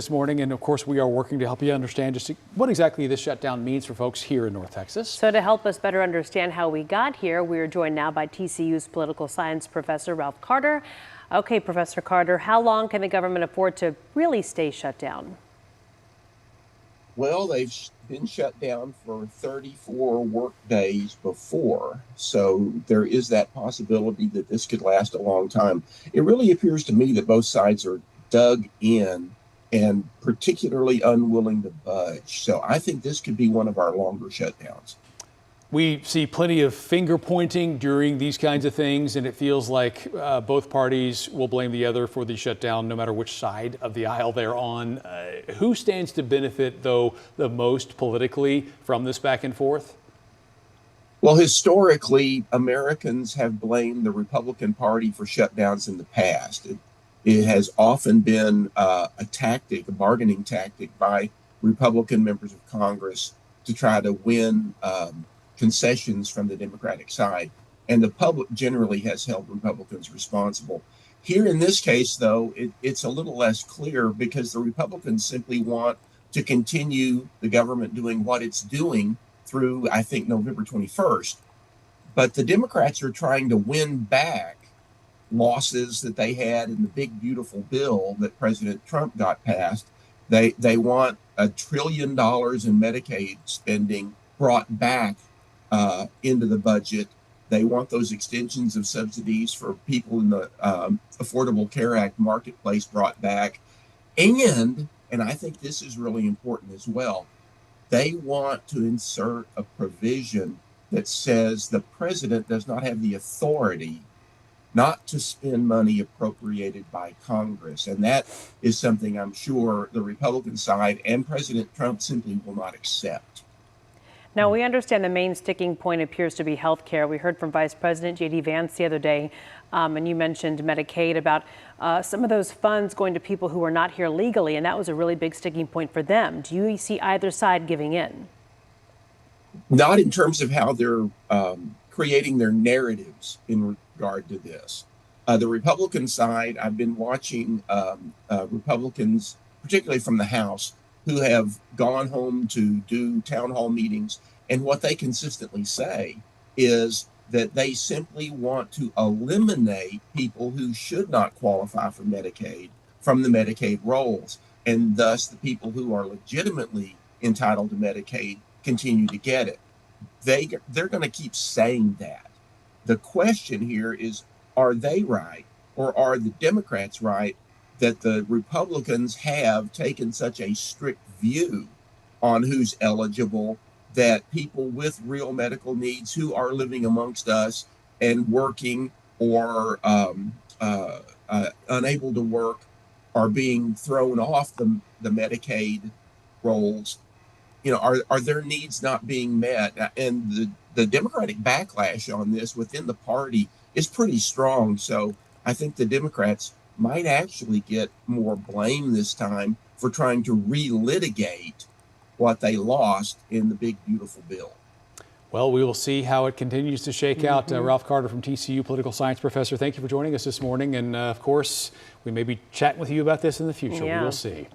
This morning, and of course we are working to help you understand just what exactly this shutdown means for folks here in North Texas. So to help us better understand how we got here, we are joined now by TCU's political science professor Ralph Carter. Okay, Professor Carter, how long can the government afford to really stay shut down? Well, they've been shut down for 34 work days before, so there is that possibility that this could last a long time. It really appears to me that both sides are dug in and particularly unwilling to budge. So I think this could be one of our longer shutdowns. We see plenty of finger pointing during these kinds of things, and it feels like both parties will blame the other for the shutdown, no matter which side of the aisle they're on. Who stands to benefit, though, the most politically from this back and forth? Well, historically, Americans have blamed the Republican Party for shutdowns in the past. It has often been a tactic, a bargaining tactic by Republican members of Congress to try to win concessions from the Democratic side. And the public generally has held Republicans responsible. Here in this case, though, it's a little less clear because the Republicans simply want to continue the government doing what it's doing through, I think, November 21st. But the Democrats are trying to win back losses that they had in the big, beautiful bill that President Trump got passed. They want $1 trillion in Medicaid spending brought back into the budget. They want those extensions of subsidies for people in the Affordable Care Act marketplace brought back. And I think this is really important as well, they want to insert a provision that says the president does not have the authority not to spend money appropriated by Congress. And that is something I'm sure the Republican side and President Trump simply will not accept. Now, we understand the main sticking point appears to be health care. We heard from Vice President J.D. Vance the other day, and you mentioned Medicaid, about some of those funds going to people who are not here legally, and that was a really big sticking point for them. Do you see either side giving in? Not in terms of how they're creating their narratives in regard to this. The Republican side, I've been watching Republicans, particularly from the House, who have gone home to do town hall meetings. And what they consistently say is that they simply want to eliminate people who should not qualify for Medicaid from the Medicaid rolls. And thus the people who are legitimately entitled to Medicaid continue to get it. They're going to keep saying that. The question here is, are they right, or are the Democrats right that the Republicans have taken such a strict view on who's eligible that people with real medical needs who are living amongst us and working or unable to work are being thrown off the Medicaid rolls? You know, are their needs not being met? And the Democratic backlash on this within the party is pretty strong. So I think the Democrats might actually get more blame this time for trying to relitigate what they lost in the big, beautiful bill. Well, we will see how it continues to shake out. Ralph Carter from TCU, political science professor, thank you for joining us this morning. And of course, we may be chatting with you about this in the future. Yeah. We will see.